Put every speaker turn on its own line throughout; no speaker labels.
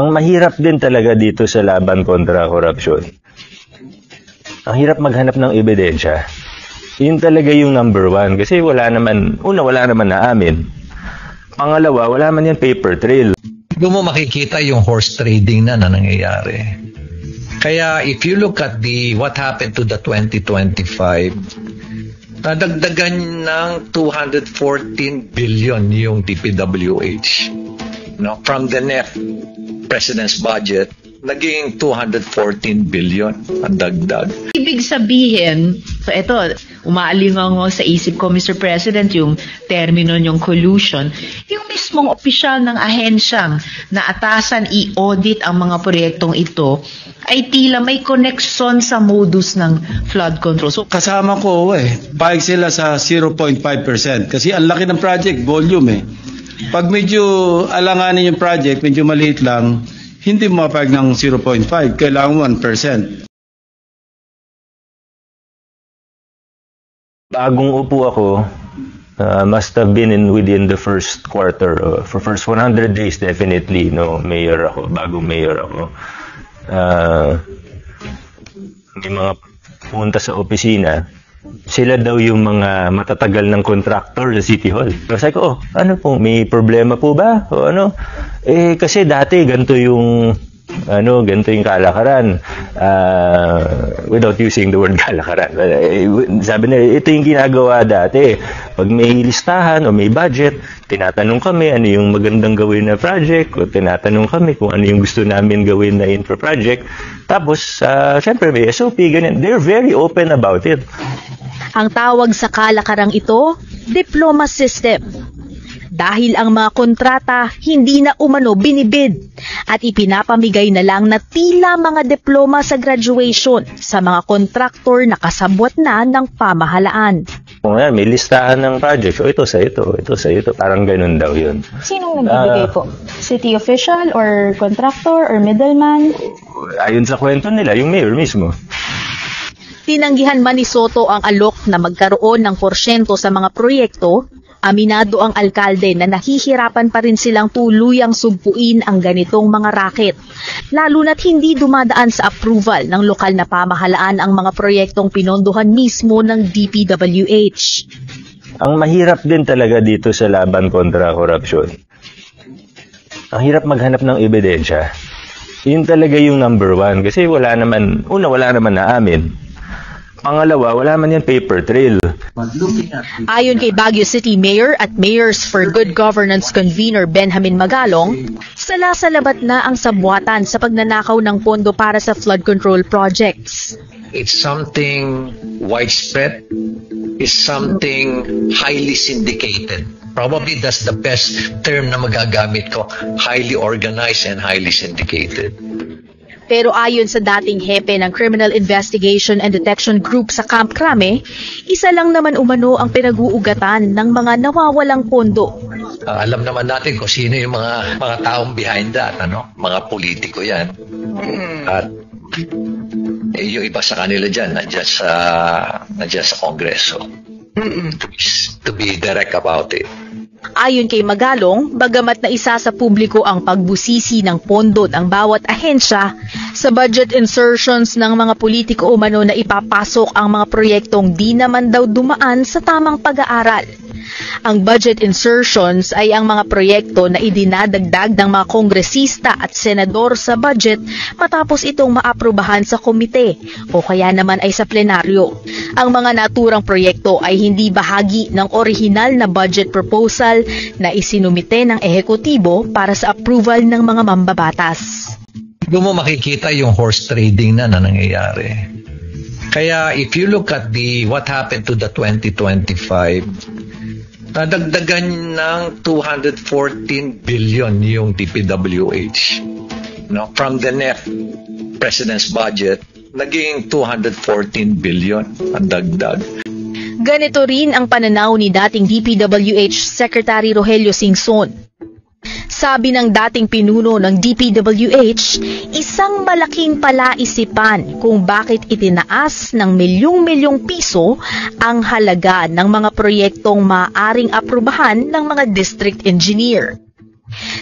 Ang mahirap din talaga dito sa laban kontra korupsyon, ang hirap maghanap ng ebidensya. Yun talaga yung number one. Kasi wala naman na amin. Pangalawa, wala man yan paper trail.
Doon mo makikita yung horse trading na nangyayari. Kaya if you look at what happened to the 2025, nadagdagan ng 214 billion yung DPWH. No? From the NEP President's budget, naging 214 billion ang dagdag.
Ibig sabihin, so ito, umaalingaw sa isip ko, Mr. President, yung termino yung collusion, yung mismong opisyal ng ahensyang na atasan i-audit ang mga proyektong ito, ay tila may connection sa modus ng flood control. So,
kasama ko pahig sila sa 0.5% kasi ang laki ng project, volume Pag medyo alanganin yung project, medyo maliit lang, hindi mapag ng 0.5, kailangan 1%.
Bagong upo ako, must have been within the first quarter. For first 100 days, definitely, mayor ako, bagong mayor ako. May mga pumunta sa opisina, sila daw yung mga matatagal ng contractor sa City Hall. Kasi ko, ano po, may problema po ba? O ano? Kasi dati ganito yung kalakaran. Without using the word kalakaran. Sabi nila, ito yung ginagawa dati. Pag may listahan o may budget, tinatanong kami ano yung magandang gawin na project, o tinatanong kami kung ano yung gusto namin gawin na infra project. Tapos, syempre may SOP, ganyan. They're very open about it.
Ang tawag sa kalakarang ito, diploma system. Dahil ang mga kontrata hindi na umano binibid at ipinapamigay na lang na tila mga diploma sa graduation sa mga kontraktor na kasabwat na ng pamahalaan.
May listahan ng project. So, ito sa ito, ito sa ito. Parang ganun daw yun.
Sinong nagbibigay po? City official or contractor or middleman?
Ayon sa kwento nila, yung mayor mismo.
Tinanggihan man ni Soto ang alok na magkaroon ng porsyento sa mga proyekto, aminado ang alkalde na nahihirapan pa rin silang tuluyang sumpuin ang ganitong mga racket, lalo na't hindi dumadaan sa approval ng lokal na pamahalaan ang mga proyektong pinondohan mismo ng DPWH.
Ang mahirap din talaga dito sa laban kontra korupsyon, ang hirap maghanap ng ebidensya. Yun talaga yung number one. Kasi wala naman na amin. Pangalawa, wala man yan paper trail.
Ayon kay Baguio City Mayor at Mayors for Good Governance convener Benjamin Magalong, salasalabat na ang sabwatan sa pagnanakaw ng pondo para sa flood control projects.
It's something widespread. It's something highly syndicated. Probably that's the best term na magagamit ko. Highly organized and highly syndicated.
Pero ayon sa dating hepe ng Criminal Investigation and Detection Group sa Camp Crame, isa lang naman umano ang pinag-uugatan ng mga nawawalang pondo.
Alam naman natin kung sino yung mga taong behind that, mga politiko yan. At yung iba sa kanila dyan, nandiyan sa Kongreso. To be direct about it.
Ayon kay Magalong, bagamat na isa sa publiko ang pagbusisi ng pondo ng bawat ahensya, sa budget insertions ng mga politiko umano na ipapasok ang mga proyektong di naman daw dumaan sa tamang pag-aaral. Ang budget insertions ay ang mga proyekto na idinadagdag ng mga kongresista at senador sa budget matapos itong maaprubahan sa komite o kaya naman ay sa plenaryo. Ang mga naturang proyekto ay hindi bahagi ng orihinal na budget proposal na isinumite ng ehekutibo para sa approval ng mga mambabatas.
Doon mo makikita yung horse trading na nangyayari. Kaya if you look at what happened to the 2025, nadagdagan ng 214 billion yung DPWH. From the NEP President's budget, naging 214 billion ang dagdag.
Ganito rin ang pananaw ni dating DPWH Secretary Rogelio Singson. Sabi ng dating pinuno ng DPWH, isang malaking palaisipan kung bakit itinaas ng milyong-milyong piso ang halaga ng mga proyektong maaaring aprubahan ng mga district engineer.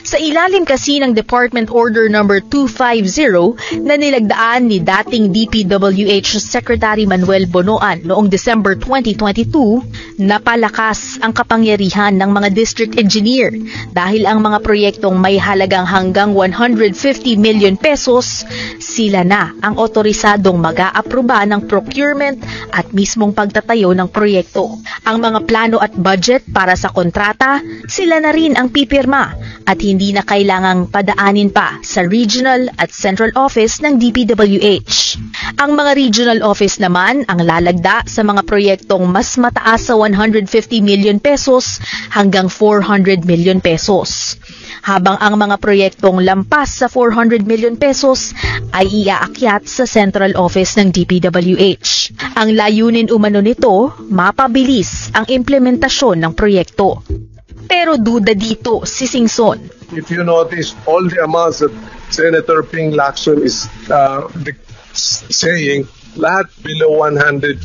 Sa ilalim kasi ng Department Order Number 250 na nilagdaan ni dating DPWH Secretary Manuel Bonoan noong December 2022, napalakas ang kapangyarihan ng mga district engineer dahil ang mga proyektong may halagang hanggang 150 million pesos, sila na ang otorisadong mag-aaproba ng procurement at mismong pagtatayo ng proyekto. Ang mga plano at budget para sa kontrata, sila na rin ang pipirma at hindi na kailangang padaanin pa sa regional at central office ng DPWH. Ang mga regional office naman ang lalagda sa mga proyektong mas mataas sa 150 million pesos hanggang 400 million pesos. Habang ang mga proyektong lampas sa 400 million pesos ay iaakyat sa central office ng DPWH. Ang layunin umano nito, mapabilis ang implementasyon ng proyekto. Pero duda dito si Singson.
If you notice, all the amounts that Senator Ping Lacson is saying, lahat below 150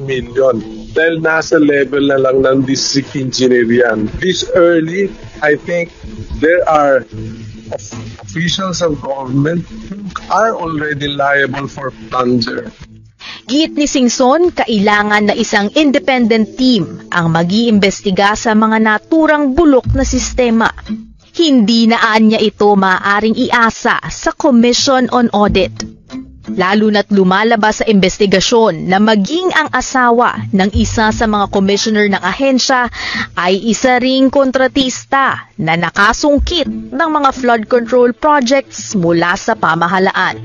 million. Dahil nasa level na lang ng district engineer yan. This early, I think there are officials of government who are already liable for plunder.
Giit ni Singson, kailangan na isang independent team ang mag-iimbestiga sa mga naturang bulok na sistema. Hindi naan niya ito maaaring iasa sa Commission on Audit. Lalo na't lumalabas sa investigasyon na maging ang asawa ng isa sa mga commissioner ng ahensya ay isa ring kontratista na nakasungkit ng mga flood control projects mula sa pamahalaan.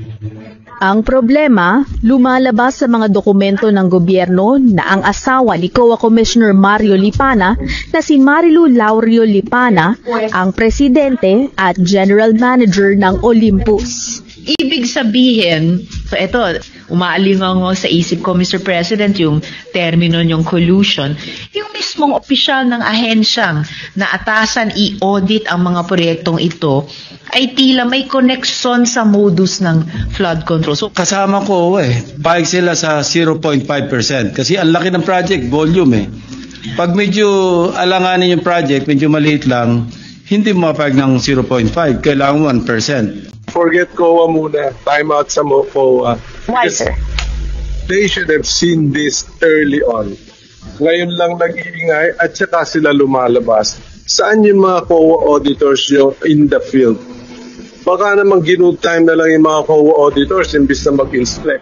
Ang problema, lumalabas sa mga dokumento ng gobyerno na ang asawa ni COA Commissioner Mario Lipana na si Marilu Laureo Lipana ang presidente at general manager ng Olympus.
Ibig sabihin, so ito, umaalingaw sa isip ko, Mr. President, yung termino yung collusion, yung mismong opisyal ng ahensyang na atasan i-audit ang mga proyektong ito, ay tila may koneksyon sa modus ng flood control. So,
Kasama ko pahig sila sa 0.5% kasi ang laki ng project, volume Pag medyo alanganin yung project, medyo maliit lang, hindi mo mapahig ng 0.5, kailangan 1%.
Forget COA muna. Time out sa COA.
Why, sir?
They should have seen this early on. Ngayon lang nag-iingay at saka sila lumalabas. Saan yung mga COA auditors yung in the field? Baka naman ginood time na lang yung mga COA auditors imbis na mag-inspect.